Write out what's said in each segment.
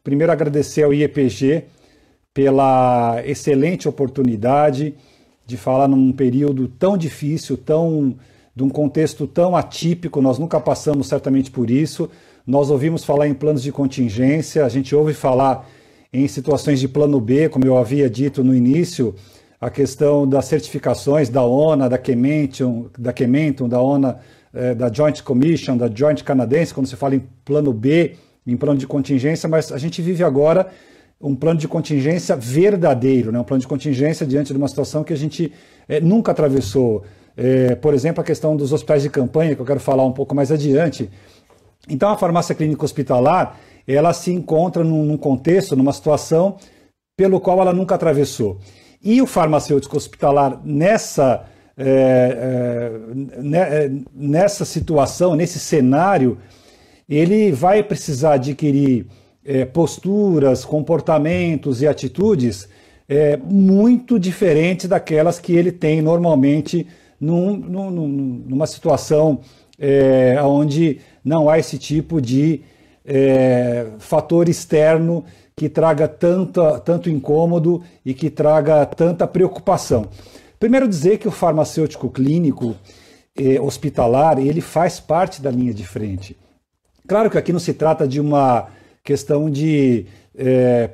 primeiro agradecer ao IEPG pela excelente oportunidade de falar num período tão difícil, de um contexto tão atípico. Nós nunca passamos certamente por isso. Nós ouvimos falar em planos de contingência, a gente ouve falar em situações de plano B, como eu havia dito no início, a questão das certificações da ONA, da Kementum, da ONA, da Joint Commission, da Joint canadense, quando se fala em plano B, em plano de contingência, mas a gente vive agora um plano de contingência verdadeiro, né? Um plano de contingência diante de uma situação que a gente nunca atravessou. Por exemplo, a questão dos hospitais de campanha, que eu quero falar um pouco mais adiante. Então, a farmácia clínica hospitalar, ela se encontra num contexto, numa situação pelo qual ela nunca atravessou. E o farmacêutico hospitalar, nessa situação, nesse cenário, ele vai precisar adquirir posturas, comportamentos e atitudes muito diferentes daquelas que ele tem normalmente numa situação onde não há esse tipo de fator externo que traga tanto incômodo e que traga tanta preocupação. Primeiro dizer que o farmacêutico clínico hospitalar, ele faz parte da linha de frente. Claro que aqui não se trata de uma questão de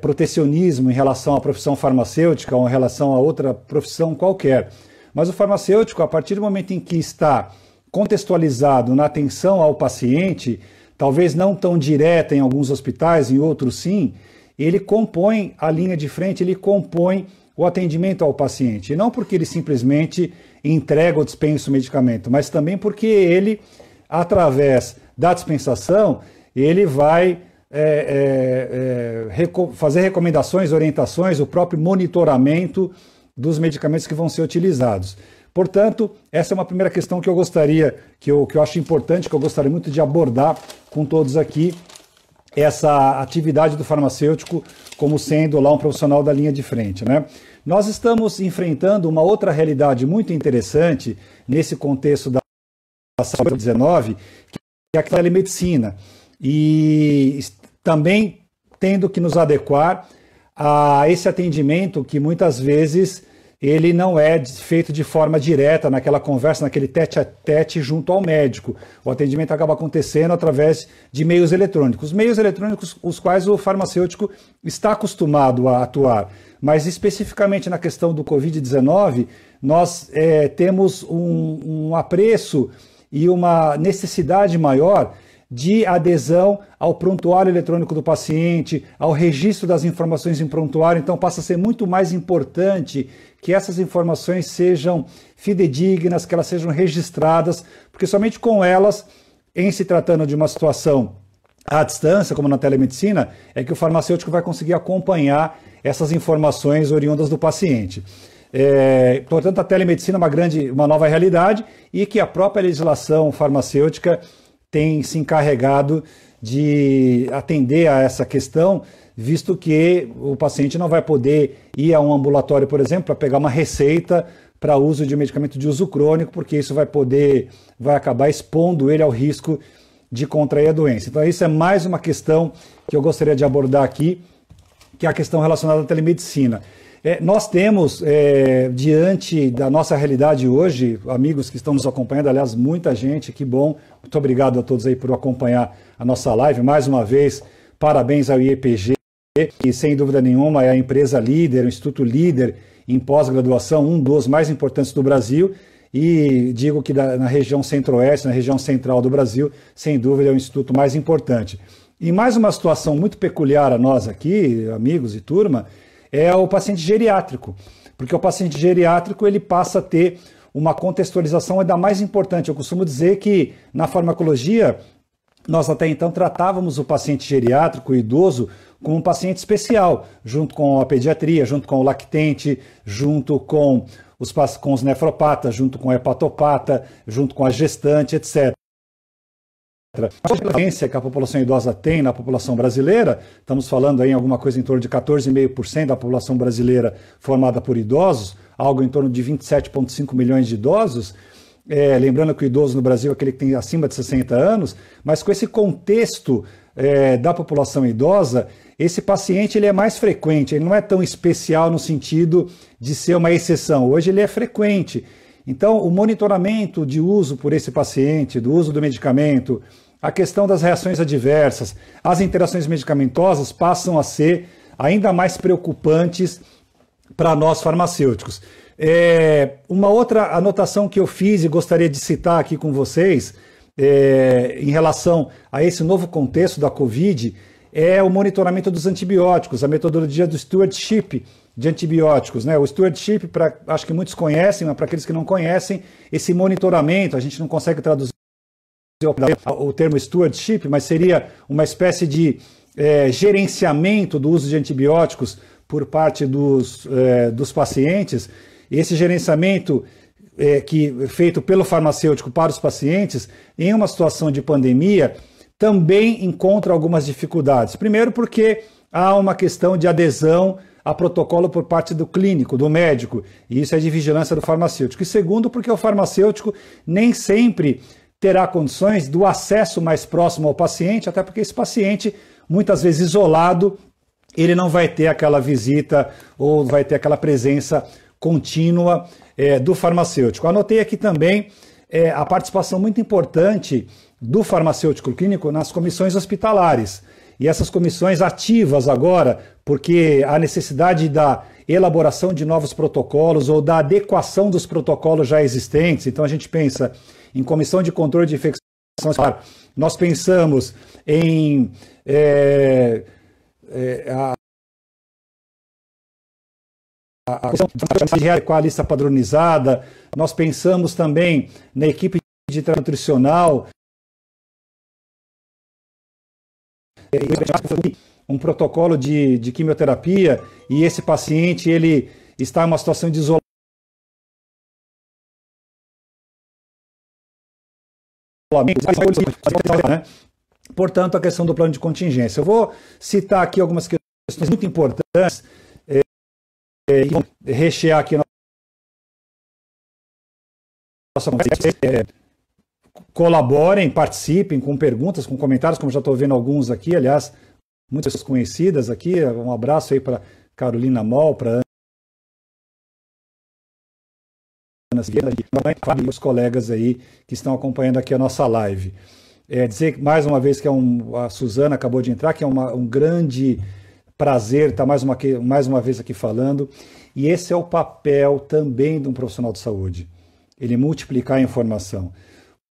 protecionismo em relação à profissão farmacêutica ou em relação a outra profissão qualquer, mas o farmacêutico, a partir do momento em que está contextualizado na atenção ao paciente, talvez não tão direta em alguns hospitais, em outros sim, ele compõe a linha de frente, ele compõe o atendimento ao paciente. E não porque ele simplesmente entrega ou dispensa o medicamento, mas também porque ele, através da dispensação, ele vai fazer recomendações, orientações, o próprio monitoramento dos medicamentos que vão ser utilizados. Portanto, essa é uma primeira questão que eu gostaria, que eu acho importante, que eu gostaria muito de abordar com todos aqui, essa atividade do farmacêutico como sendo lá um profissional da linha de frente, né? Nós estamos enfrentando uma outra realidade muito interessante nesse contexto da Covid-19, que é a telemedicina, e também tendo que nos adequar a esse atendimento que muitas vezes ele não é feito de forma direta, naquela conversa, naquele tete-a-tete junto ao médico. O atendimento acaba acontecendo através de meios eletrônicos. Meios eletrônicos os quais o farmacêutico está acostumado a atuar. Mas especificamente na questão do Covid-19, nós temos um apreço e uma necessidade maior de adesão ao prontuário eletrônico do paciente, ao registro das informações em prontuário. Então passa a ser muito mais importante que essas informações sejam fidedignas, que elas sejam registradas, porque somente com elas, em se tratando de uma situação à distância, como na telemedicina, é que o farmacêutico vai conseguir acompanhar essas informações oriundas do paciente. Portanto, a telemedicina é uma nova realidade e que a própria legislação farmacêutica tem se encarregado de atender a essa questão, visto que o paciente não vai poder ir a um ambulatório, por exemplo, para pegar uma receita para uso de medicamento de uso crônico, porque isso vai acabar expondo ele ao risco de contrair a doença. Então, isso é mais uma questão que eu gostaria de abordar aqui, que é a questão relacionada à telemedicina. Nós temos, diante da nossa realidade hoje, amigos que estão nos acompanhando, aliás, muita gente, que bom, muito obrigado a todos aí por acompanhar a nossa live. Mais uma vez, parabéns ao IEPG, que sem dúvida nenhuma é a empresa líder, o instituto líder em pós-graduação, um dos mais importantes do Brasil, e digo que na região centro-oeste, na região central do Brasil, sem dúvida é o instituto mais importante. E mais uma situação muito peculiar a nós aqui, amigos e turma, é o paciente geriátrico, porque o paciente geriátrico ele passa a ter uma contextualização ainda mais importante. Eu costumo dizer que na farmacologia nós até então tratávamos o paciente geriátrico, o idoso, como um paciente especial, junto com a pediatria, junto com o lactente, junto com os nefropatas, junto com o hepatopata, junto com a gestante, etc. A violência que a população idosa tem na população brasileira, estamos falando aí em alguma coisa em torno de 14,5% da população brasileira formada por idosos, algo em torno de 27,5 milhões de idosos, lembrando que o idoso no Brasil é aquele que tem acima de 60 anos, mas com esse contexto da população idosa, esse paciente ele é mais frequente, ele não é tão especial no sentido de ser uma exceção. Hoje ele é frequente. Então, o monitoramento de uso por esse paciente, do uso do medicamento, a questão das reações adversas, as interações medicamentosas passam a ser ainda mais preocupantes para nós farmacêuticos. Uma outra anotação que eu fiz e gostaria de citar aqui com vocês, em relação a esse novo contexto da Covid, é o monitoramento dos antibióticos, a metodologia do stewardship de antibióticos, né? O stewardship, acho que muitos conhecem, mas para aqueles que não conhecem, esse monitoramento, a gente não consegue traduzir o termo stewardship, mas seria uma espécie de gerenciamento do uso de antibióticos por parte dos pacientes. Esse gerenciamento feito pelo farmacêutico para os pacientes, em uma situação de pandemia, também encontra algumas dificuldades. Primeiro porque há uma questão de adesão a protocolo por parte do clínico, do médico, e isso é de vigilância do farmacêutico. E segundo, porque o farmacêutico nem sempre terá condições do acesso mais próximo ao paciente, até porque esse paciente, muitas vezes isolado, ele não vai ter aquela visita ou vai ter aquela presença contínua do farmacêutico. Anotei aqui também a participação muito importante do farmacêutico clínico nas comissões hospitalares. E essas comissões ativas agora, porque a necessidade da elaboração de novos protocolos ou da adequação dos protocolos já existentes. Então a gente pensa em comissão de controle de infecções, nós pensamos em com a lista padronizada, nós pensamos também na equipe de nutricional, um protocolo de quimioterapia, e esse paciente ele está em uma situação de isolamento, né? Portanto, a questão do plano de contingência. Eu vou citar aqui algumas questões muito importantes e rechear aqui nossa conversa. Colaborem, participem com perguntas, com comentários, como já estou vendo alguns aqui, aliás, muitas pessoas conhecidas aqui. Um abraço aí para Carolina Moll, para Ana Silveira e os colegas aí que estão acompanhando aqui a nossa live. Dizer mais uma vez que a Suzana acabou de entrar, que é um grande prazer estar mais uma vez aqui falando, e esse é o papel também de um profissional de saúde, ele multiplicar a informação.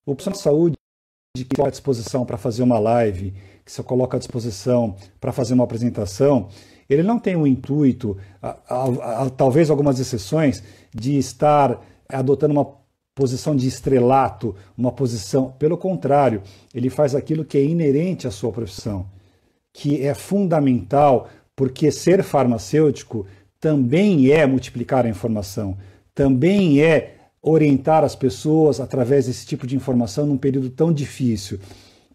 O profissional de saúde que coloca à disposição para fazer uma live, que se coloca à disposição para fazer uma apresentação, ele não tem o intuito, talvez algumas exceções, de estar adotando uma posição de estrelato, uma posição, pelo contrário, ele faz aquilo que é inerente à sua profissão, que é fundamental, porque ser farmacêutico também é multiplicar a informação, também é orientar as pessoas através desse tipo de informação num período tão difícil.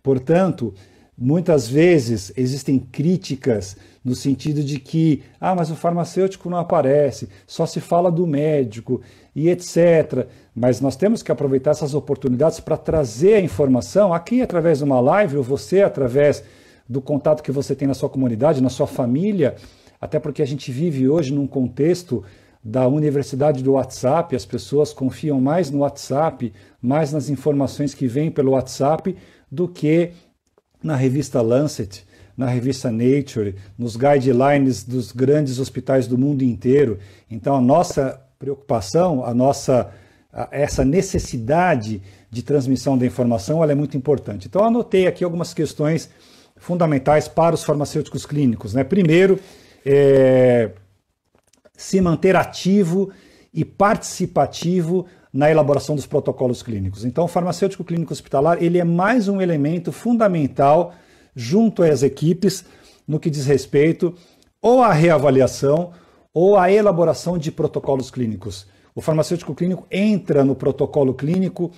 Portanto, muitas vezes existem críticas no sentido de que, mas o farmacêutico não aparece, só se fala do médico e etc. Mas nós temos que aproveitar essas oportunidades para trazer a informação aqui através de uma live, ou você através do contato que você tem na sua comunidade, na sua família, até porque a gente vive hoje num contexto da universidade do WhatsApp, as pessoas confiam mais no WhatsApp, mais nas informações que vêm pelo WhatsApp, do que na revista Lancet, na revista Nature, nos guidelines dos grandes hospitais do mundo inteiro. Então a nossa preocupação, essa necessidade de transmissão da informação, ela é muito importante. Então anotei aqui algumas questões fundamentais para os farmacêuticos clínicos, né? Primeiro, se manter ativo e participativo na elaboração dos protocolos clínicos. Então, o farmacêutico clínico hospitalar, ele é mais um elemento fundamental junto às equipes no que diz respeito ou à reavaliação ou à elaboração de protocolos clínicos. O farmacêutico clínico entra no protocolo clínico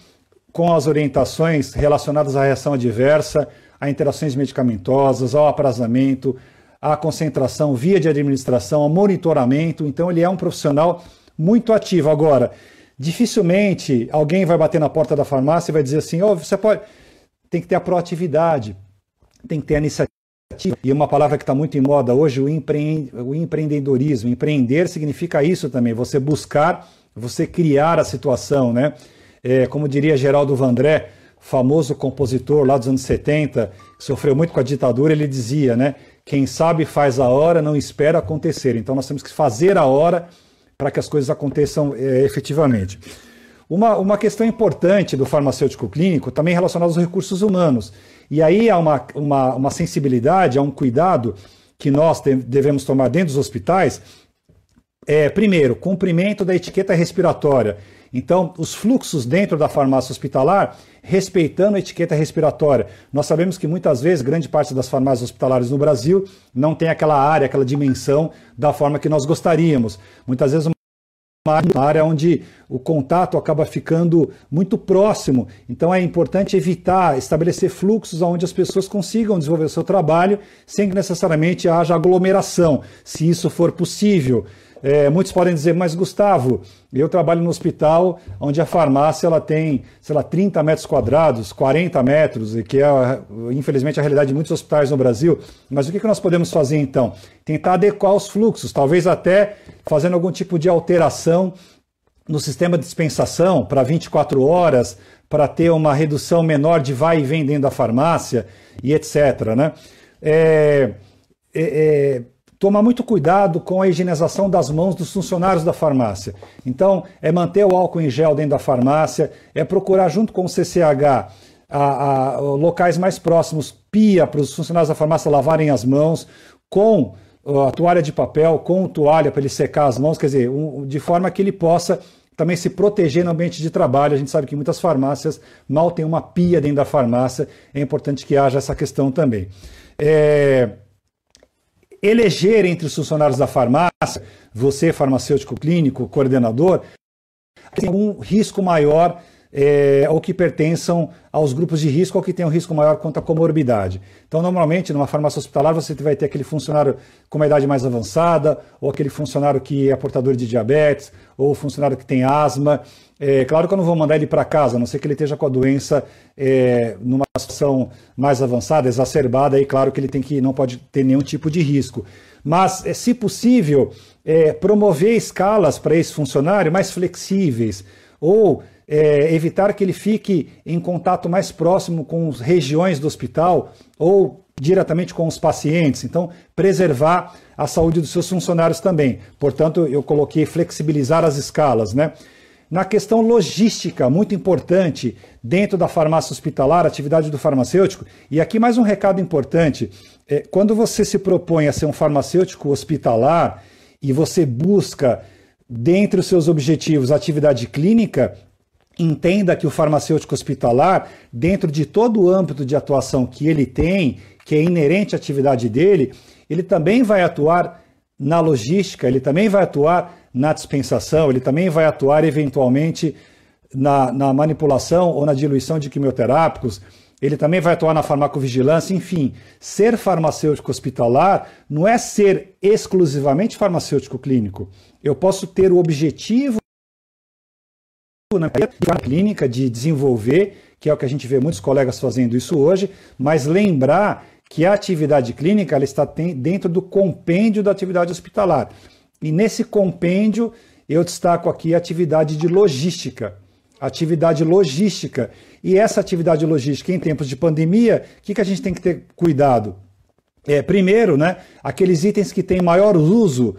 com as orientações relacionadas à reação adversa, a interações medicamentosas, ao aprazamento, à concentração, via de administração, ao monitoramento. Então ele é um profissional muito ativo. Agora, dificilmente alguém vai bater na porta da farmácia e vai dizer assim, você tem que ter a proatividade. tem que ter a iniciativa. E uma palavra que está muito em moda hoje, o empreendedorismo. Empreender significa isso também, você buscar, você criar a situação, né? Como diria Geraldo Vandré, famoso compositor lá dos anos 70, que sofreu muito com a ditadura, ele dizia, né? Quem sabe faz a hora, não espera acontecer. Então nós temos que fazer a hora para que as coisas aconteçam efetivamente. Uma questão importante do farmacêutico clínico também relacionada aos recursos humanos. E aí há uma sensibilidade, há um cuidado que nós devemos tomar dentro dos hospitais. Primeiro, cumprimento da etiqueta respiratória. Então, os fluxos dentro da farmácia hospitalar, respeitando a etiqueta respiratória. Nós sabemos que muitas vezes, grande parte das farmácias hospitalares no Brasil não tem aquela área, aquela dimensão da forma que nós gostaríamos. Muitas vezes uma área onde o contato acaba ficando muito próximo. Então é importante evitar, estabelecer fluxos onde as pessoas consigam desenvolver o seu trabalho sem que necessariamente haja aglomeração, se isso for possível. Muitos podem dizer, mas Gustavo, eu trabalho no hospital onde a farmácia ela tem, sei lá, 30 metros quadrados, 40 metros, e que é, infelizmente, a realidade de muitos hospitais no Brasil. Mas o que nós podemos fazer, então? Tentar adequar os fluxos, talvez até fazendo algum tipo de alteração no sistema de dispensação para 24 horas, para ter uma redução menor de vai e vem dentro da farmácia, e etc., né? Tomar muito cuidado com a higienização das mãos dos funcionários da farmácia. Então, manter o álcool em gel dentro da farmácia, procurar junto com o CCH locais mais próximos, pia para os funcionários da farmácia lavarem as mãos, com a toalha de papel, com toalha para ele secar as mãos, quer dizer, de forma que ele possa também se proteger no ambiente de trabalho. A gente sabe que muitas farmácias mal têm uma pia dentro da farmácia, é importante que haja essa questão também. Eleger entre os funcionários da farmácia, você, farmacêutico clínico, coordenador, tem um risco maior ou que pertençam aos grupos de risco ou que tenham um risco maior quanto à comorbidade. Então, normalmente, numa farmácia hospitalar, você vai ter aquele funcionário com uma idade mais avançada, ou aquele funcionário que é portador de diabetes, ou o funcionário que tem asma. Claro que eu não vou mandar ele para casa, a não ser que ele esteja com a doença numa situação mais avançada, exacerbada, aí claro que ele não pode ter nenhum tipo de risco. Mas, se possível, promover escalas para esse funcionário mais flexíveis, ou evitar que ele fique em contato mais próximo com as regiões do hospital ou diretamente com os pacientes. Então, preservar a saúde dos seus funcionários também. Portanto, eu coloquei flexibilizar as escalas, né? Na questão logística, muito importante, dentro da farmácia hospitalar, a atividade do farmacêutico, e aqui mais um recado importante, quando você se propõe a ser um farmacêutico hospitalar e você busca, dentre os seus objetivos, a atividade clínica, entenda que o farmacêutico hospitalar, dentro de todo o âmbito de atuação que ele tem, que é inerente à atividade dele, ele também vai atuar na logística, ele também vai atuar na dispensação, ele também vai atuar eventualmente na manipulação ou na diluição de quimioterápicos, ele também vai atuar na farmacovigilância, enfim. Ser farmacêutico hospitalar não é ser exclusivamente farmacêutico clínico. Eu posso ter o objetivo na clínica de desenvolver, que é o que a gente vê muitos colegas fazendo isso hoje, mas lembrar que a atividade clínica ela está dentro do compêndio da atividade hospitalar. E nesse compêndio eu destaco aqui a atividade de logística. Atividade logística. E essa atividade logística em tempos de pandemia, o que a gente tem que ter cuidado? Primeiro, né, aqueles itens que têm maior uso,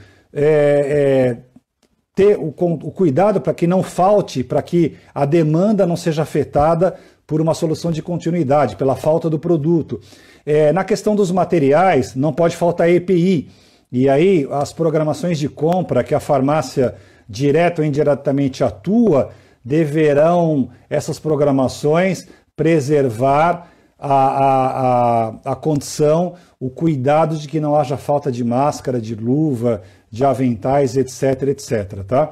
ter o cuidado para que não falte, para que a demanda não seja afetada por uma solução de continuidade, pela falta do produto. Na questão dos materiais, não pode faltar EPI. E aí, as programações de compra que a farmácia, direta ou indiretamente, atua, deverão, essas programações, preservar a condição, o cuidado de que não haja falta de máscara, de luva, de aventais, etc, etc. Tá?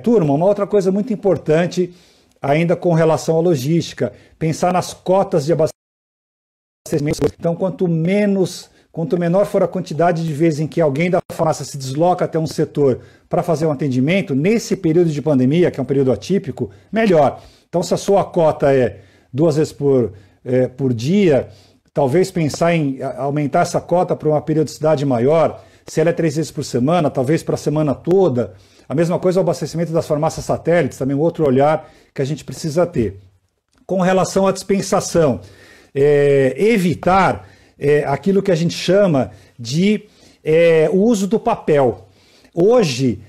Turma, uma outra coisa muito importante, ainda com relação à logística, pensar nas cotas de abastecimento. Então, quanto menor for a quantidade de vezes em que alguém da farmácia se desloca até um setor para fazer um atendimento, nesse período de pandemia, que é um período atípico, melhor. Então, se a sua cota é 2 vezes por dia, talvez pensar em aumentar essa cota para uma periodicidade maior, se ela é 3 vezes por semana, talvez para a semana toda. A mesma coisa o abastecimento das farmácias satélites, também um outro olhar que a gente precisa ter. Com relação à dispensação, evitar aquilo que a gente chama de o uso do papel. Hoje,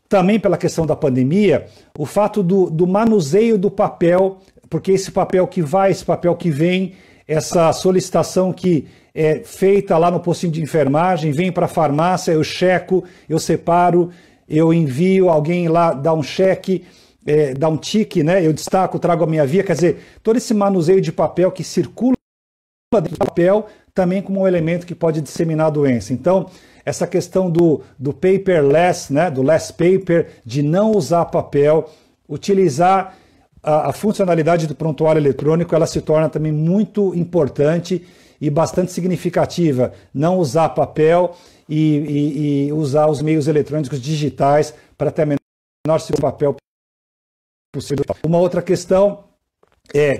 também pela questão da pandemia, o fato do manuseio do papel, porque esse papel que vai, esse papel que vem, essa solicitação que é feita lá no postinho de enfermagem, vem para a farmácia, eu checo, eu separo, eu envio, alguém lá dá um cheque, dá um tique, né? Eu destaco, trago a minha via, quer dizer, todo esse manuseio de papel que circula dentro do papel, também como um elemento que pode disseminar a doença. Então, essa questão do paperless, né? Do less paper, de não usar papel, utilizar a funcionalidade do prontuário eletrônico, ela se torna também muito importante e bastante significativa. Não usar papel e usar os meios eletrônicos digitais para ter a menor circulação de papel possível. Uma outra questão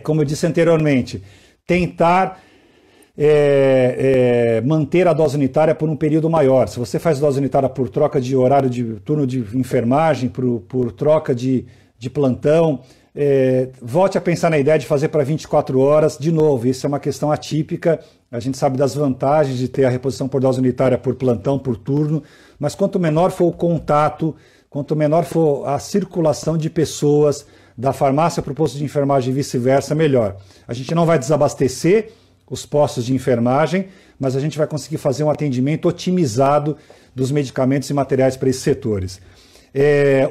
como eu disse anteriormente, tentar manter a dose unitária por um período maior. Se você faz dose unitária por troca de horário de turno de enfermagem, por troca de plantão, volte a pensar na ideia de fazer para 24 horas. De novo, isso é uma questão atípica. A gente sabe das vantagens de ter a reposição por dose unitária por plantão, por turno, mas quanto menor for o contato, quanto menor for a circulação de pessoas da farmácia para o posto de enfermagem e vice-versa, melhor. A gente não vai desabastecer os postos de enfermagem, mas a gente vai conseguir fazer um atendimento otimizado dos medicamentos e materiais para esses setores.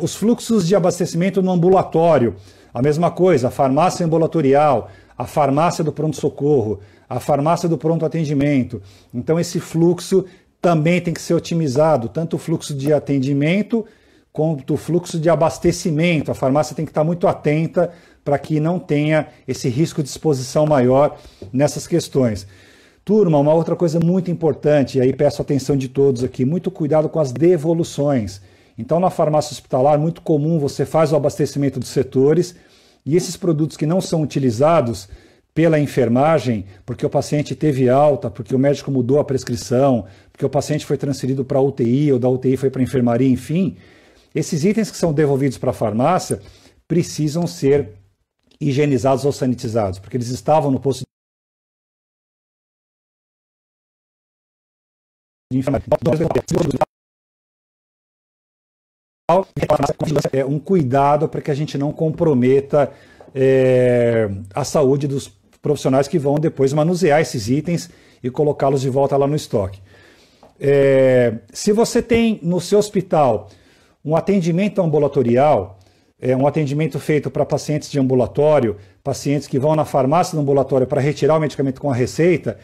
Os fluxos de abastecimento no ambulatório, a mesma coisa, a farmácia ambulatorial, a farmácia do pronto-socorro, a farmácia do pronto-atendimento. Então esse fluxo também tem que ser otimizado, tanto o fluxo de atendimento quanto o fluxo de abastecimento. A farmácia tem que estar muito atenta para que não tenha esse risco de exposição maior nessas questões. Turma, uma outra coisa muito importante, e aí peço a atenção de todos aqui, muito cuidado com as devoluções. Então, na farmácia hospitalar, muito comum, você faz o abastecimento dos setores e esses produtos que não são utilizados pela enfermagem, porque o paciente teve alta, porque o médico mudou a prescrição, porque o paciente foi transferido para a UTI ou da UTI foi para a enfermaria, enfim, esses itens que são devolvidos para a farmácia precisam ser higienizados ou sanitizados, porque eles estavam no posto de enfermagem. Um cuidado para que a gente não comprometa a saúde dos profissionais que vão depois manusear esses itens e colocá-los de volta lá no estoque. Se você tem no seu hospital um atendimento ambulatorial, um atendimento feito para pacientes de ambulatório, pacientes que vão na farmácia do ambulatório para retirar o medicamento com a receita,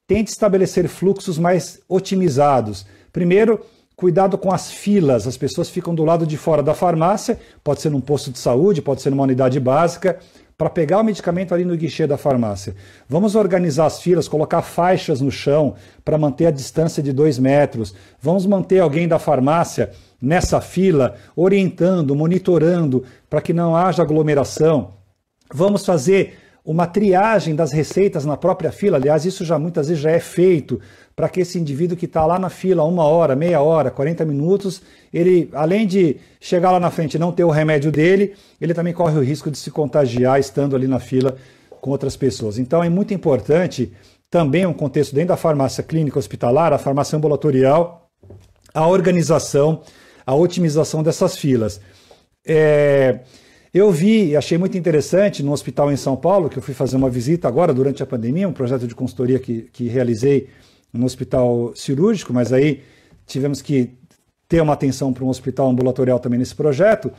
tente estabelecer fluxos mais otimizados. Primeiro, cuidado com as filas, as pessoas ficam do lado de fora da farmácia, pode ser num posto de saúde, pode ser numa unidade básica, para pegar o medicamento ali no guichê da farmácia. Vamos organizar as filas, colocar faixas no chão para manter a distância de 2 metros. Vamos manter alguém da farmácia nessa fila, orientando, monitorando, para que não haja aglomeração. Vamos fazer uma triagem das receitas na própria fila, aliás, isso já muitas vezes já é feito, para que esse indivíduo que está lá na fila 1 hora, meia hora, 40 minutos, ele, além de chegar lá na frente e não ter o remédio dele, ele também corre o risco de se contagiar estando ali na fila com outras pessoas. Então é muito importante, também um contexto dentro da farmácia clínica hospitalar, a farmácia ambulatorial, a organização, a otimização dessas filas. Eu vi, achei muito interessante no hospital em São Paulo, que eu fui fazer uma visita agora durante a pandemia, um projeto de consultoria que realizei no hospital cirúrgico, mas aí tivemos que ter uma atenção para um hospital ambulatorial também nesse projeto,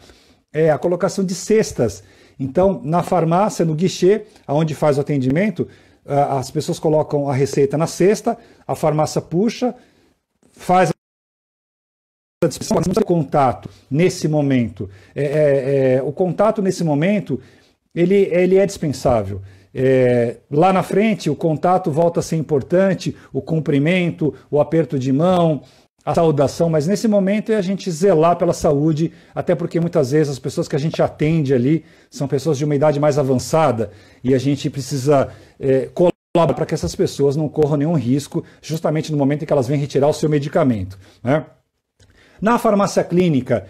a colocação de cestas. Então, na farmácia, no guichê, onde faz o atendimento, as pessoas colocam a receita na cesta, a farmácia puxa, faz o contato nesse momento. O contato nesse momento, ele é dispensável. Lá na frente, o contato volta a ser importante, o cumprimento, o aperto de mão, a saudação, mas nesse momento é a gente zelar pela saúde, até porque muitas vezes as pessoas que a gente atende ali são pessoas de uma idade mais avançada e a gente precisa para que essas pessoas não corram nenhum risco, justamente no momento em que elas vêm retirar o seu medicamento, né? Na farmácia clínica,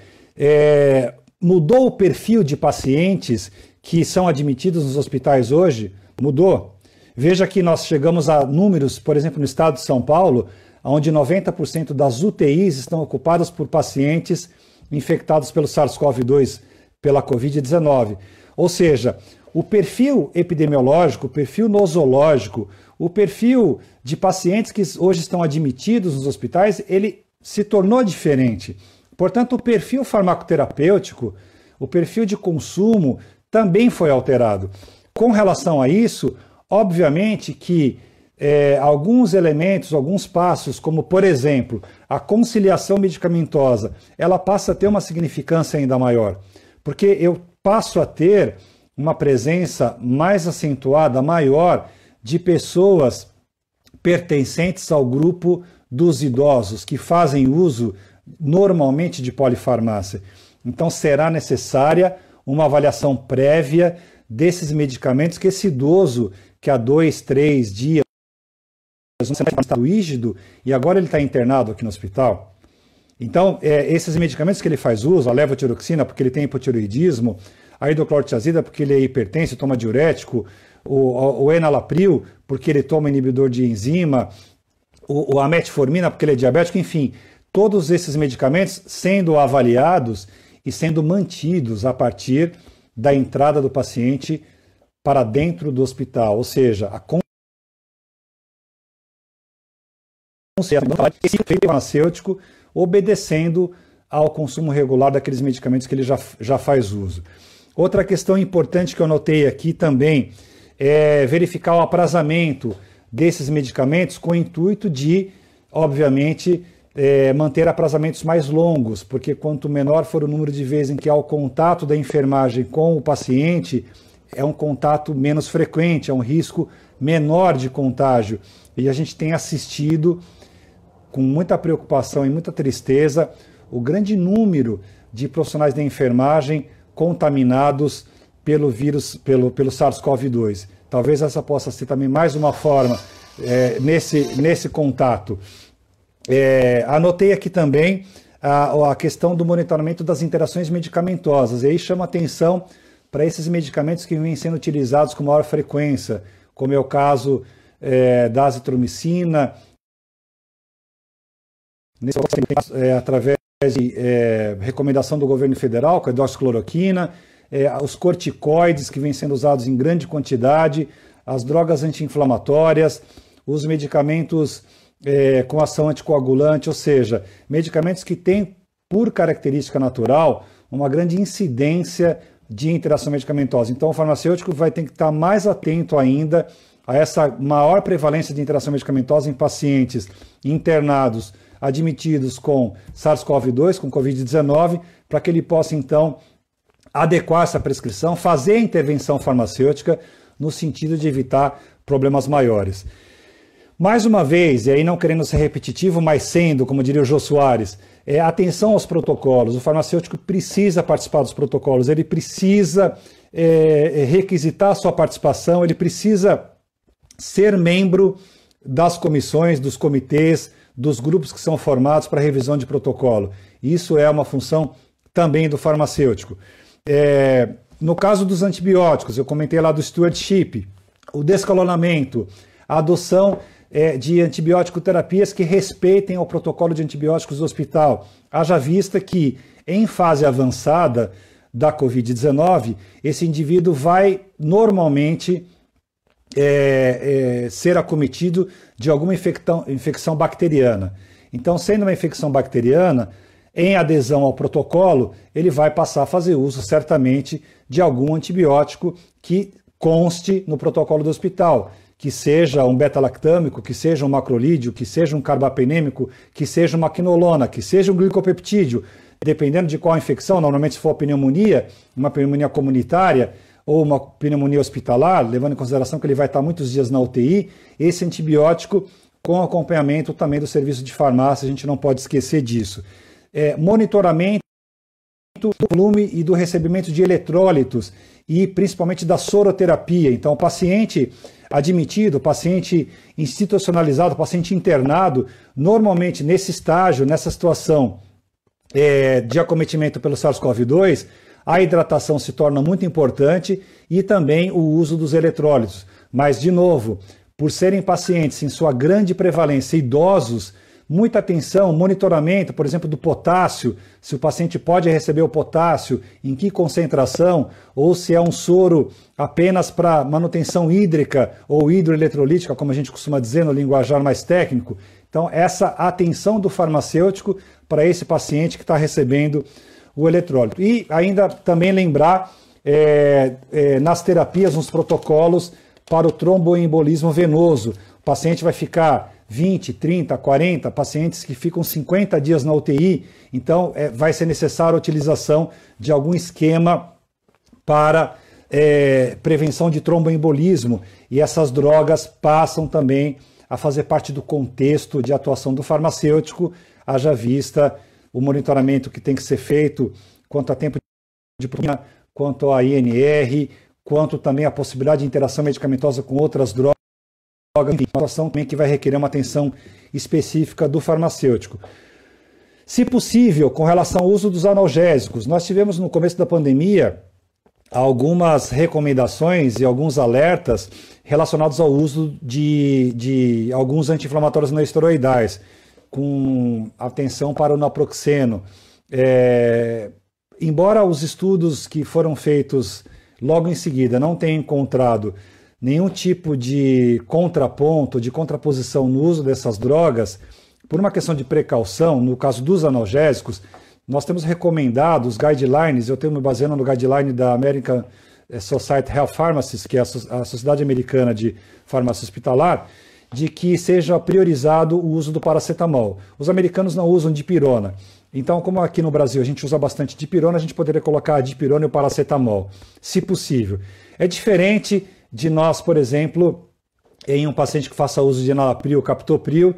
mudou o perfil de pacientes que são admitidos nos hospitais hoje? Mudou. Veja que nós chegamos a números, por exemplo, no estado de São Paulo, onde 90% das UTIs estão ocupadas por pacientes infectados pelo SARS-CoV-2, pela Covid-19. Ou seja, o perfil epidemiológico, o perfil nosológico, o perfil de pacientes que hoje estão admitidos nos hospitais, ele se tornou diferente. Portanto, o perfil farmacoterapêutico, o perfil de consumo também foi alterado. Com relação a isso, obviamente que alguns elementos, alguns passos, como por exemplo, a conciliação medicamentosa, ela passa a ter uma significância ainda maior, porque eu passo a ter uma presença mais acentuada, maior, de pessoas pertencentes ao grupo dos idosos, que fazem uso normalmente de polifarmácia. Então será necessária uma avaliação prévia desses medicamentos que esse idoso, que há 2, 3 dias, está rígido e agora ele está internado aqui no hospital. Então, esses medicamentos que ele faz uso, a levotiroxina porque ele tem hipotiroidismo, a hidroclorotiazida porque ele é hipertenso, toma diurético, o enalapril porque ele toma inibidor de enzima, a metformina porque ele é diabético, enfim, todos esses medicamentos sendo avaliados e sendo mantidos a partir da entrada do paciente para dentro do hospital, ou seja, a consciência farmacêutico obedecendo ao consumo regular daqueles medicamentos que ele já faz uso. Outra questão importante que eu notei aqui também é verificar o aprazamento desses medicamentos com o intuito de, obviamente, manter aprazamentos mais longos, porque quanto menor for o número de vezes em que há o contato da enfermagem com o paciente, é um contato menos frequente, é um risco menor de contágio. E a gente tem assistido com muita preocupação e muita tristeza o grande número de profissionais da enfermagem contaminados pelo vírus, pelo SARS-CoV-2. Talvez essa possa ser também mais uma forma nesse contato. Anotei aqui também a questão do monitoramento das interações medicamentosas. E aí chama atenção para esses medicamentos que vêm sendo utilizados com maior frequência, como é o caso da azitromicina, através de recomendação do governo federal, com a hidroxicloroquina, os corticoides que vêm sendo usados em grande quantidade, as drogas anti-inflamatórias, os medicamentos com ação anticoagulante, ou seja, medicamentos que têm, por característica natural, uma grande incidência de interação medicamentosa. Então, o farmacêutico vai ter que estar mais atento ainda a essa maior prevalência de interação medicamentosa em pacientes internados, admitidos com SARS-CoV-2, com Covid-19, para que ele possa, então, adequar essa prescrição, fazer a intervenção farmacêutica no sentido de evitar problemas maiores. Mais uma vez, e aí não querendo ser repetitivo, mas sendo, como diria o Jô Soares, atenção aos protocolos. O farmacêutico precisa participar dos protocolos, ele precisa requisitar a sua participação, ele precisa ser membro das comissões, dos comitês, dos grupos que são formados para revisão de protocolo. Isso é uma função também do farmacêutico. No caso dos antibióticos, eu comentei lá do stewardship, o descalonamento, a adoção de antibiótico terapias que respeitem o protocolo de antibióticos do hospital. Haja vista que, em fase avançada da Covid-19, esse indivíduo vai normalmente ser acometido de alguma infecção bacteriana. Então, sendo uma infecção bacteriana, em adesão ao protocolo, ele vai passar a fazer uso, certamente, de algum antibiótico que conste no protocolo do hospital, que seja um beta-lactâmico, que seja um macrolídeo, que seja um carbapenêmico, que seja uma quinolona, que seja um glicopeptídeo, dependendo de qual infecção, normalmente se for uma pneumonia comunitária, ou uma pneumonia hospitalar, levando em consideração que ele vai estar muitos dias na UTI, esse antibiótico com acompanhamento também do serviço de farmácia, a gente não pode esquecer disso. Monitoramento do volume e do recebimento de eletrólitos e principalmente da soroterapia. Então, o paciente admitido, o paciente institucionalizado, o paciente internado, normalmente nesse estágio, nessa situação de acometimento pelo SARS-CoV-2, a hidratação se torna muito importante e também o uso dos eletrólitos. Mas, de novo, por serem pacientes, em sua grande prevalência, idosos, muita atenção, monitoramento, por exemplo, do potássio, se o paciente pode receber o potássio, em que concentração, ou se é um soro apenas para manutenção hídrica ou hidroeletrolítica, como a gente costuma dizer no linguajar mais técnico. Então, essa atenção do farmacêutico para esse paciente que está recebendo o eletrólito. E ainda também lembrar nas terapias, nos protocolos para o tromboembolismo venoso. O paciente vai ficar 20, 30, 40, pacientes que ficam 50 dias na UTI, então vai ser necessária a utilização de algum esquema para prevenção de tromboembolismo, e essas drogas passam também a fazer parte do contexto de atuação do farmacêutico, haja vista o monitoramento que tem que ser feito quanto a tempo de proteína, quanto a INR, quanto também a possibilidade de interação medicamentosa com outras drogas, enfim, uma situação também que vai requerer uma atenção específica do farmacêutico. Se possível, com relação ao uso dos analgésicos, nós tivemos no começo da pandemia algumas recomendações e alguns alertas relacionados ao uso de alguns anti-inflamatórios não esteroidais, com atenção para o naproxeno. Embora os estudos que foram feitos logo em seguida não tenham encontrado nenhum tipo de contraponto, de contraposição no uso dessas drogas, por uma questão de precaução, no caso dos analgésicos, nós temos recomendado os guidelines, eu estou me baseando no guideline da American Society of Health Pharmacists, que é a Sociedade Americana de Farmácia Hospitalar, de que seja priorizado o uso do paracetamol. Os americanos não usam dipirona. Então, como aqui no Brasil a gente usa bastante dipirona, a gente poderia colocar a dipirona e o paracetamol, se possível. É diferente de nós, por exemplo, em um paciente que faça uso de enalapril, captopril,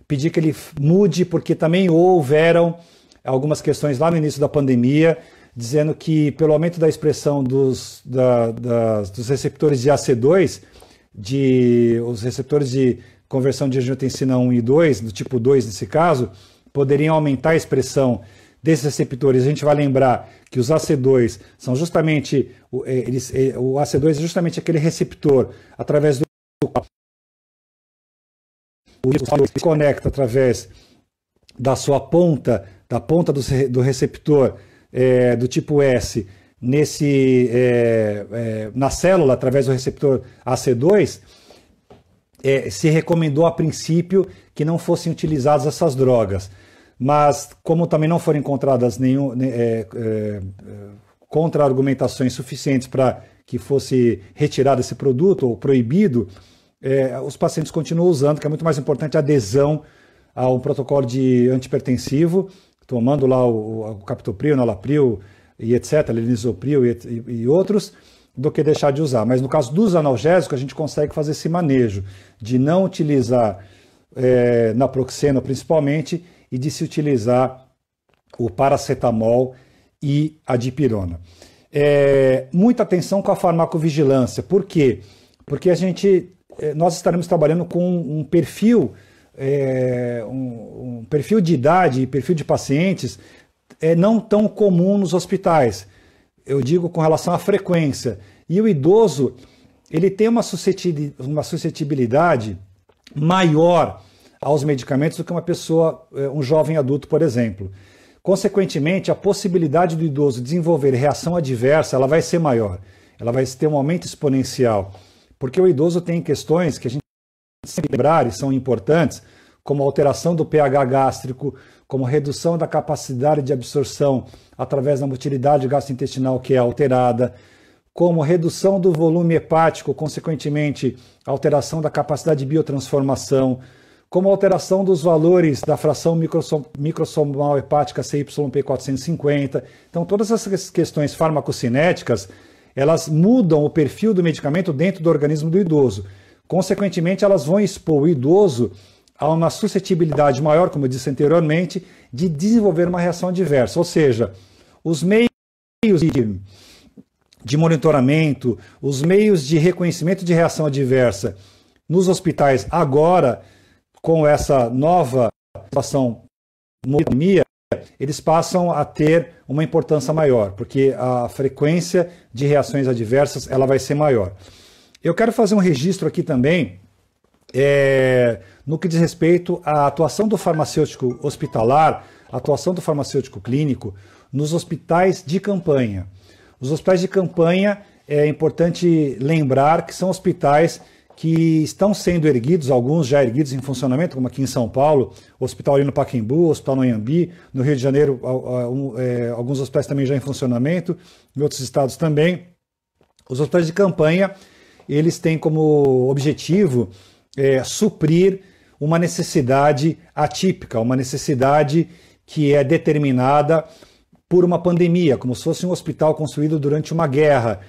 pedir que ele mude, porque também houveram algumas questões lá no início da pandemia, dizendo que pelo aumento da expressão dos receptores de AC2, os receptores de conversão de angiotensina 1 e 2, do tipo 2 nesse caso, poderiam aumentar a expressão desses receptores. A gente vai lembrar que os AC2 são justamente, o AC2 é justamente aquele receptor através do qual se conecta através da sua ponta, da ponta do receptor do tipo S, na célula, através do receptor AC2, se recomendou a princípio que não fossem utilizadas essas drogas. Mas, como também não foram encontradas contra-argumentações suficientes para que fosse retirado esse produto ou proibido, os pacientes continuam usando, que é muito mais importante a adesão a um protocolo de antihipertensivo, tomando lá o captopril, nalapril e etc., linezolpril e outros, do que deixar de usar. Mas no caso dos analgésicos, a gente consegue fazer esse manejo de não utilizar naproxeno principalmente, e de se utilizar o paracetamol e a dipirona. Muita atenção com a farmacovigilância. Por quê? Porque nós estaremos trabalhando com um perfil, um perfil de idade e perfil de pacientes não tão comum nos hospitais. Eu digo com relação à frequência. E o idoso, ele tem uma suscetibilidade maior aos medicamentos do que uma pessoa, um jovem adulto, por exemplo. Consequentemente, a possibilidade do idoso desenvolver reação adversa, ela vai ser maior. Ela vai ter um aumento exponencial. Porque o idoso tem questões que a gente sempre lembrar e são importantes, como alteração do pH gástrico, como redução da capacidade de absorção através da motilidade gastrointestinal que é alterada, como redução do volume hepático, consequentemente, alteração da capacidade de biotransformação, como alteração dos valores da fração microsomal hepática CYP450. Então, todas essas questões farmacocinéticas, elas mudam o perfil do medicamento dentro do organismo do idoso. Consequentemente, elas vão expor o idoso a uma suscetibilidade maior, como eu disse anteriormente, de desenvolver uma reação adversa. Ou seja, os meios de monitoramento, os meios de reconhecimento de reação adversa nos hospitais agora, com essa nova situação pandemia, eles passam a ter uma importância maior, porque a frequência de reações adversas ela vai ser maior. Eu quero fazer um registro aqui também, no que diz respeito à atuação do farmacêutico hospitalar, a atuação do farmacêutico clínico nos hospitais de campanha. Os hospitais de campanha, é importante lembrar que são hospitais que estão sendo erguidos, alguns já erguidos em funcionamento, como aqui em São Paulo, o Hospital ali no Pacaembu, o Hospital no Anhembi, no Rio de Janeiro, alguns hospitais também já em funcionamento, em outros estados também. Os hospitais de campanha, eles têm como objetivo suprir uma necessidade atípica, uma necessidade que é determinada por uma pandemia, como se fosse um hospital construído durante uma guerra.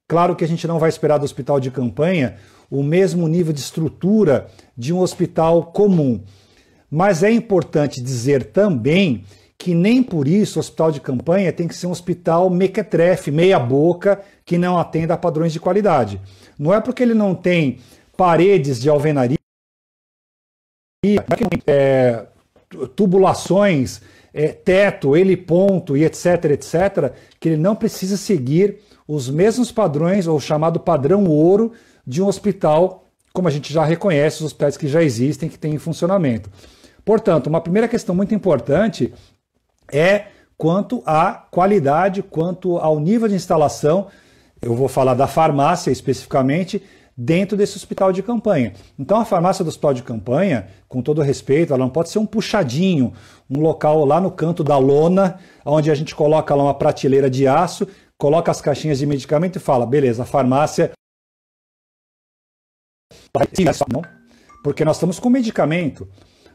Claro que a gente não vai esperar do hospital de campanha o mesmo nível de estrutura de um hospital comum. Mas é importante dizer também que nem por isso o hospital de campanha tem que ser um hospital mequetrefe, meia boca, que não atenda a padrões de qualidade. Não é porque ele não tem paredes de alvenaria, tubulações, teto, heliponto e etc, etc, que ele não precisa seguir os mesmos padrões, ou chamado padrão ouro, de um hospital, como a gente já reconhece, os hospitais que já existem, que têm em funcionamento. Portanto, uma primeira questão muito importante é quanto à qualidade, quanto ao nível de instalação, eu vou falar da farmácia especificamente, dentro desse hospital de campanha. Então a farmácia do hospital de campanha, com todo respeito, ela não pode ser um puxadinho, um local lá no canto da lona, onde a gente coloca lá uma prateleira de aço, coloca as caixinhas de medicamento e fala, beleza, a farmácia... Não, porque nós estamos com medicamento,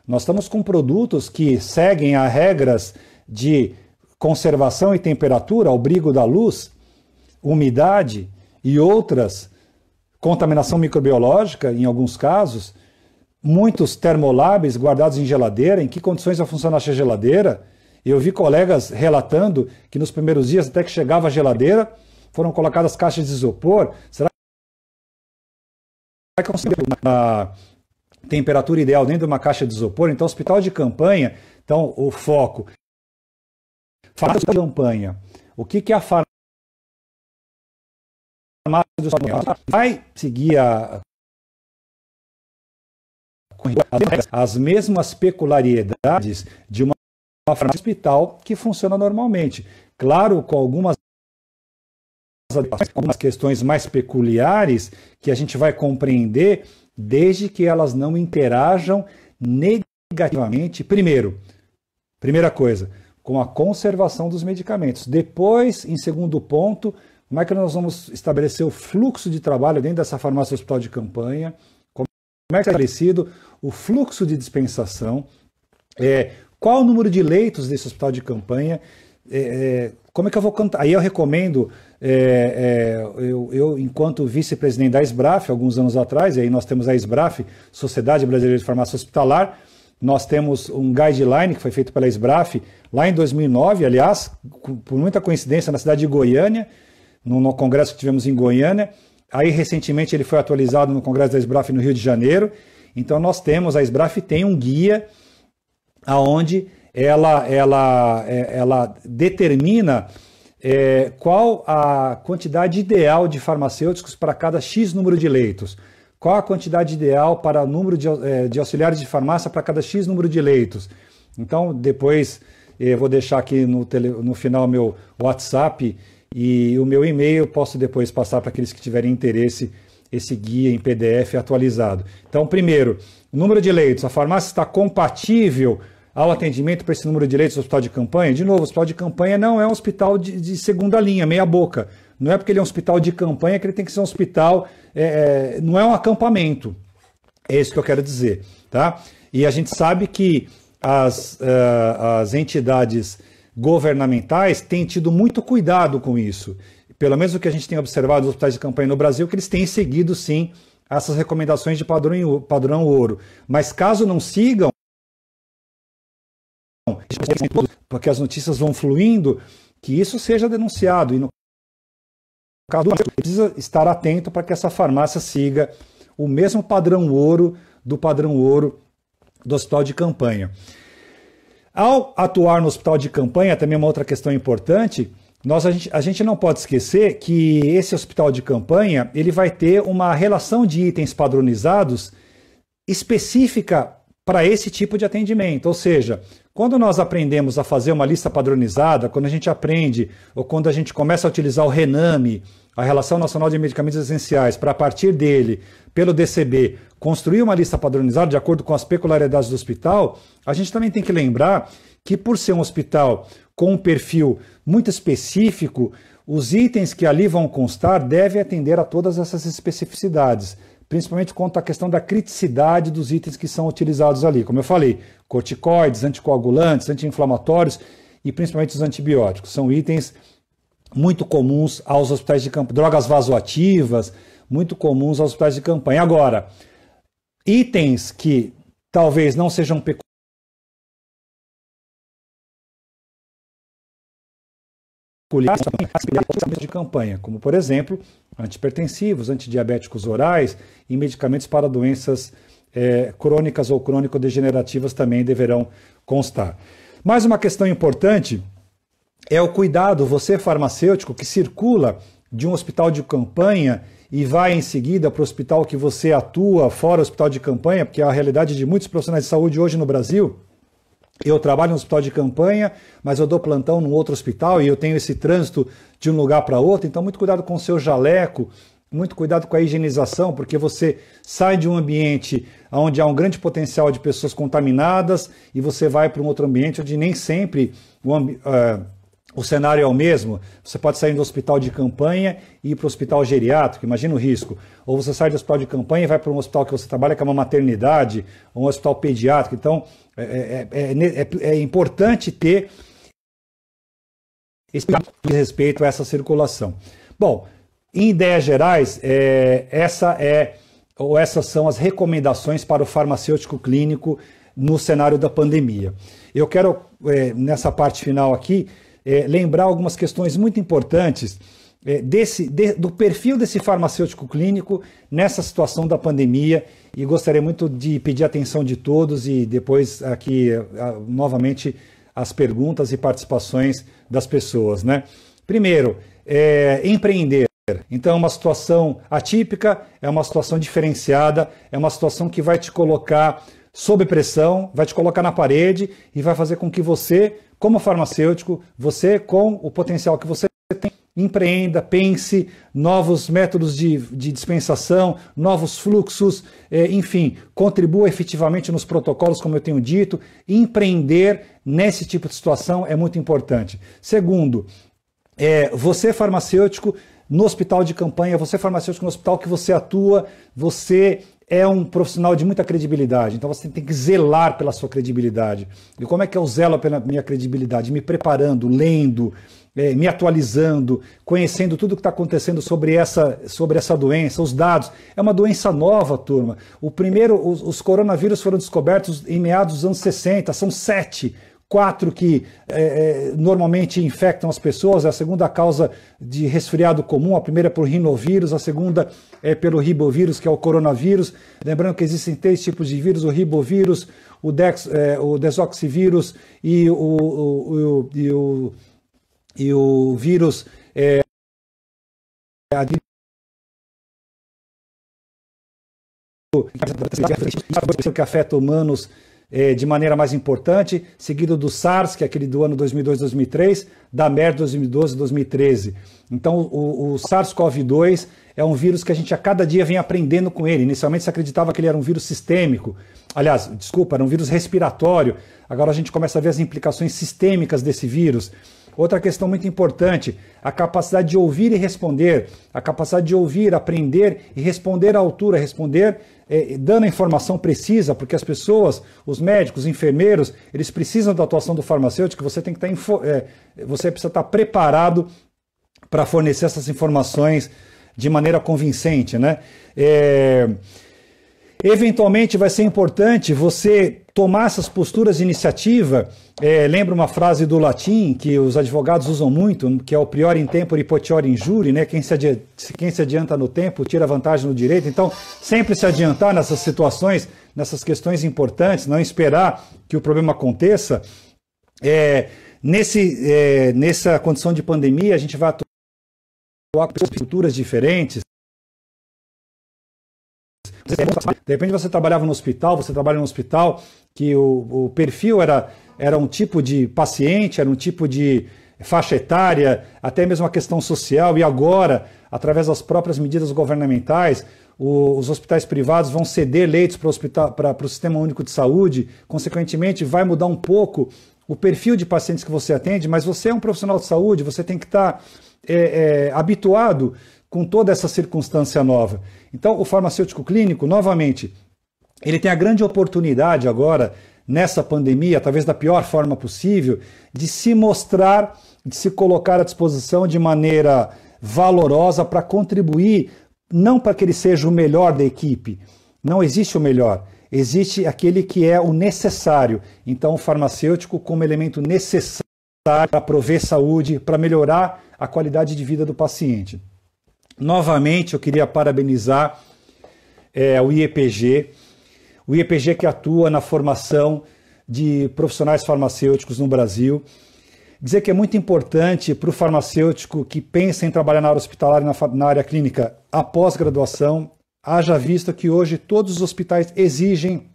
nós estamos com produtos que seguem as regras de conservação e temperatura, abrigo da luz, umidade e outras, contaminação microbiológica em alguns casos, muitos termolábeis guardados em geladeira, em que condições vai funcionar essa geladeira? Eu vi colegas relatando que nos primeiros dias, até que chegava a geladeira, foram colocadas caixas de isopor. Será que a temperatura ideal dentro de uma caixa de isopor? Então, hospital de campanha, então o foco. Farmácia de campanha. O que é a farmácia de campanha? Vai seguir as mesmas peculiaridades de uma farmácia hospital que funciona normalmente. Claro, com algumas questões mais peculiares que a gente vai compreender desde que elas não interajam negativamente, primeira coisa, com a conservação dos medicamentos. Depois, em segundo ponto, como é que nós vamos estabelecer o fluxo de trabalho dentro dessa farmácia hospital de campanha, como é que é estabelecido o fluxo de dispensação, qual o número de leitos desse hospital de campanha, como é que eu vou contar? Aí eu recomendo, eu enquanto vice-presidente da SBRAF, alguns anos atrás, e aí nós temos a SBRAF, Sociedade Brasileira de Farmácia Hospitalar, nós temos um guideline que foi feito pela SBRAF lá em 2009, aliás, por muita coincidência, na cidade de Goiânia, no congresso que tivemos em Goiânia. Aí recentemente ele foi atualizado no congresso da SBRAF no Rio de Janeiro. Então nós temos, a SBRAF tem um guia onde ela determina qual a quantidade ideal de farmacêuticos para cada X número de leitos. Qual a quantidade ideal para o número de auxiliares de farmácia para cada X número de leitos. Então, depois eu vou deixar aqui no final o meu WhatsApp e o meu e-mail, posso depois passar para aqueles que tiverem interesse esse guia em PDF atualizado. Então, primeiro, o número de leitos. A farmácia está compatível ao atendimento para esse número de leitos do hospital de campanha? De novo, o hospital de campanha não é um hospital de segunda linha, meia boca. Não é porque ele é um hospital de campanha que ele tem que ser um hospital, não é um acampamento. É isso que eu quero dizer. Tá? E a gente sabe que as entidades governamentais têm tido muito cuidado com isso. Pelo menos o que a gente tem observado nos hospitais de campanha no Brasil, que eles têm seguido, sim, essas recomendações de padrão ouro. Mas caso não sigam, porque as notícias vão fluindo, que isso seja denunciado. E no caso, precisa estar atento para que essa farmácia siga o mesmo padrão ouro do hospital de campanha. Ao atuar no hospital de campanha, também uma outra questão importante, a gente não pode esquecer que esse hospital de campanha ele vai ter uma relação de itens padronizados específica para esse tipo de atendimento. Ou seja, quando nós aprendemos a fazer uma lista padronizada, quando a gente aprende ou quando a gente começa a utilizar o RENAME, a Relação Nacional de Medicamentos Essenciais, para a partir dele, pelo DCB, construir uma lista padronizada de acordo com as peculiaridades do hospital, a gente também tem que lembrar que por ser um hospital com um perfil muito específico, os itens que ali vão constar devem atender a todas essas especificidades, principalmente quanto à questão da criticidade dos itens que são utilizados ali. Como eu falei, corticoides, anticoagulantes, anti-inflamatórios e principalmente os antibióticos. São itens muito comuns aos hospitais de campanha, drogas vasoativas, muito comuns aos hospitais de campanha. Agora, itens que talvez não sejam peculiares de campanha, como por exemplo, antihipertensivos, antidiabéticos orais e medicamentos para doenças crônicas ou crônico-degenerativas também deverão constar. Mais uma questão importante é o cuidado, você farmacêutico que circula de um hospital de campanha e vai em seguida para o hospital que você atua fora do hospital de campanha, porque é a realidade de muitos profissionais de saúde hoje no Brasil. Eu trabalho no hospital de campanha, mas eu dou plantão num outro hospital e eu tenho esse trânsito de um lugar para outro, então muito cuidado com o seu jaleco, muito cuidado com a higienização, porque você sai de um ambiente onde há um grande potencial de pessoas contaminadas e você vai para um outro ambiente onde nem sempre o cenário é o mesmo. Você pode sair do hospital de campanha e ir para o hospital geriátrico, imagina o risco. Ou você sai do hospital de campanha e vai para um hospital que você trabalha, que é uma maternidade, ou um hospital pediátrico. Então, é importante ter esse respeito a essa circulação. Bom, em ideias gerais, essas são as recomendações para o farmacêutico clínico no cenário da pandemia. Eu quero, nessa parte final aqui, lembrar algumas questões muito importantes do perfil desse farmacêutico clínico nessa situação da pandemia e gostaria muito de pedir a atenção de todos e depois aqui novamente as perguntas e participações das pessoas, né? Primeiro, empreender. Então é uma situação atípica, é uma situação diferenciada, é uma situação que vai te colocar sob pressão, vai te colocar na parede e vai fazer com que você, como farmacêutico, você com o potencial que você tem, empreenda, pense novos métodos de dispensação, novos fluxos, enfim, contribua efetivamente nos protocolos, como eu tenho dito. Empreender nesse tipo de situação é muito importante. Segundo, você farmacêutico no hospital de campanha, você farmacêutico no hospital que você atua, você é um profissional de muita credibilidade, então você tem que zelar pela sua credibilidade. E como é que eu zelo pela minha credibilidade? Me preparando, lendo, me atualizando, conhecendo tudo o que está acontecendo sobre essa doença, os dados. É uma doença nova, turma. Os coronavírus foram descobertos em meados dos anos 60, são 4 que normalmente infectam as pessoas. A segunda causa de resfriado comum, a primeira é por rinovírus, a segunda é pelo ribovírus, que é o coronavírus. Lembrando que existem 3 tipos de vírus, o ribovírus, o desoxivírus e o vírus que afeta humanos de maneira mais importante, seguido do SARS, que é aquele do ano 2002-2003, da MERS 2012-2013. Então, o SARS-CoV-2 é um vírus que a gente a cada dia vem aprendendo com ele. Inicialmente se acreditava que ele era um vírus sistêmico. Aliás, desculpa, era um vírus respiratório. Agora a gente começa a ver as implicações sistêmicas desse vírus. Outra questão muito importante, a capacidade de ouvir e responder, a capacidade de ouvir, aprender e responder à altura, responder dando a informação precisa, porque as pessoas, os médicos, os enfermeiros, eles precisam da atuação do farmacêutico, você tem que você precisa estar preparado para fornecer essas informações de maneira convincente, né? Eventualmente vai ser importante você tomar essas posturas de iniciativa. Lembra uma frase do latim que os advogados usam muito, que é o priori in tempore potiori injuri, né? Quem se adianta no tempo tira vantagem no direito. Então, sempre se adiantar nessas situações, nessas questões importantes, não esperar que o problema aconteça. Nessa condição de pandemia, a gente vai atuar com estruturas diferentes. De repente você trabalhava no hospital, você trabalha no hospital que o perfil era um tipo de paciente, era um tipo de faixa etária, até mesmo a questão social, e agora, através das próprias medidas governamentais, os hospitais privados vão ceder leitos para o Sistema Único de Saúde, consequentemente vai mudar um pouco o perfil de pacientes que você atende, mas você é um profissional de saúde, você tem que estar habituado com toda essa circunstância nova. Então, o farmacêutico clínico, novamente, ele tem a grande oportunidade agora, nessa pandemia, talvez da pior forma possível, de se mostrar, de se colocar à disposição de maneira valorosa para contribuir, não para que ele seja o melhor da equipe, não existe o melhor, existe aquele que é o necessário. Então, o farmacêutico como elemento necessário para prover saúde, para melhorar a qualidade de vida do paciente. Novamente, eu queria parabenizar o IEPG que atua na formação de profissionais farmacêuticos no Brasil. Dizer que é muito importante para o farmacêutico que pensa em trabalhar na área hospitalar e na área clínica após graduação, haja visto que hoje todos os hospitais exigem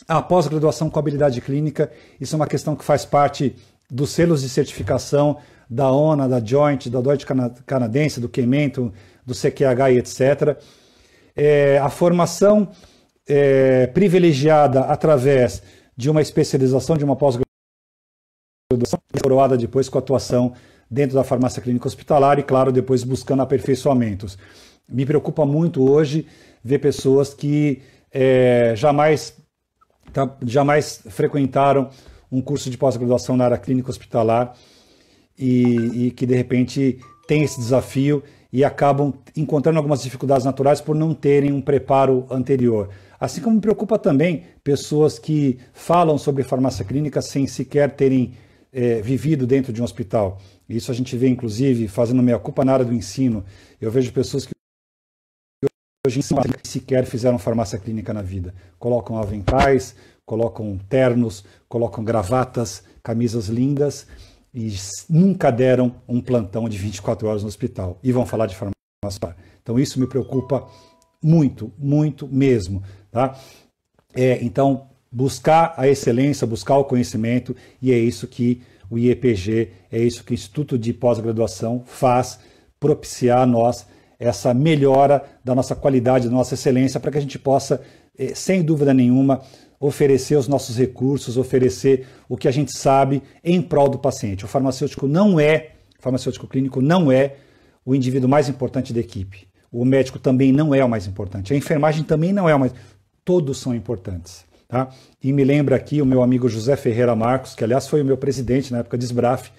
a pós-graduação com habilidade clínica. Isso é uma questão que faz parte dos selos de certificação da ONA, da Joint, da Deutsche Canadense, do Chemento, do CQH e etc. A formação privilegiada através de uma especialização, de uma pós-graduação, coroada depois com a atuação dentro da farmácia clínica hospitalar e, claro, depois buscando aperfeiçoamentos. Me preocupa muito hoje ver pessoas que jamais frequentaram um curso de pós-graduação na área clínica hospitalar e que, de repente, têm esse desafio e acabam encontrando algumas dificuldades naturais por não terem um preparo anterior. Assim como me preocupa também pessoas que falam sobre farmácia clínica sem sequer terem vivido dentro de um hospital. Isso a gente vê, inclusive, fazendo meia-culpa na área do ensino. Eu vejo pessoas que hoje sequer fizeram farmácia clínica na vida. Colocam aventais, colocam ternos, colocam gravatas, camisas lindas e nunca deram um plantão de 24 horas no hospital. E vão falar de farmácia. Então isso me preocupa muito, muito mesmo. Tá? Então, buscar a excelência, buscar o conhecimento, e é isso que o IEPG, é isso que o Instituto de Pós-Graduação faz, propiciar a nós essa melhora da nossa qualidade, da nossa excelência, para que a gente possa, sem dúvida nenhuma, oferecer os nossos recursos, oferecer o que a gente sabe em prol do paciente. O farmacêutico clínico não é o indivíduo mais importante da equipe. O médico também não é o mais importante. A enfermagem também não é o mais... Todos são importantes. Tá? E me lembra aqui o meu amigo José Ferreira Marcos, que aliás foi o meu presidente na época de SBRAF,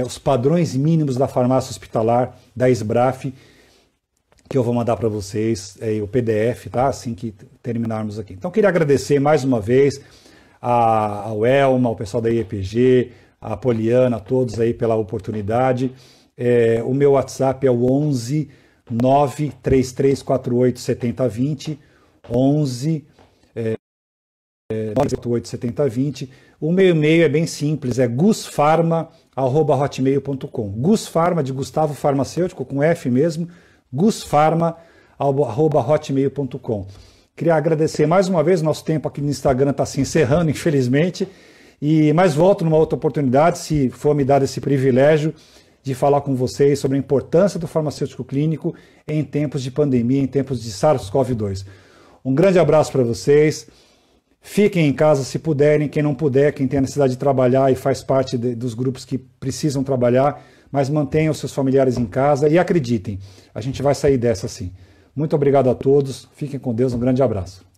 os padrões mínimos da farmácia hospitalar, da SBRAF, que eu vou mandar para vocês, o PDF, tá? Assim que terminarmos aqui. Então, queria agradecer mais uma vez ao Elma, ao pessoal da IEPG, a Poliana, a todos aí pela oportunidade. O meu WhatsApp é o 11 93348 7020, 11 948 7020. O meu e-mail é bem simples, é gusfarma@hotmail.com. Gusfarma, de Gustavo Farmacêutico, com F mesmo, gusfarma@hotmail.com. Queria agradecer mais uma vez, nosso tempo aqui no Instagram está se encerrando, infelizmente, mas volto numa outra oportunidade, se for me dar esse privilégio de falar com vocês sobre a importância do farmacêutico clínico em tempos de pandemia, em tempos de SARS-CoV-2. Um grande abraço para vocês, fiquem em casa se puderem, quem não puder, quem tem a necessidade de trabalhar e faz parte dos grupos que precisam trabalhar, mas mantenham seus familiares em casa e acreditem, a gente vai sair dessa sim. Muito obrigado a todos, fiquem com Deus, um grande abraço.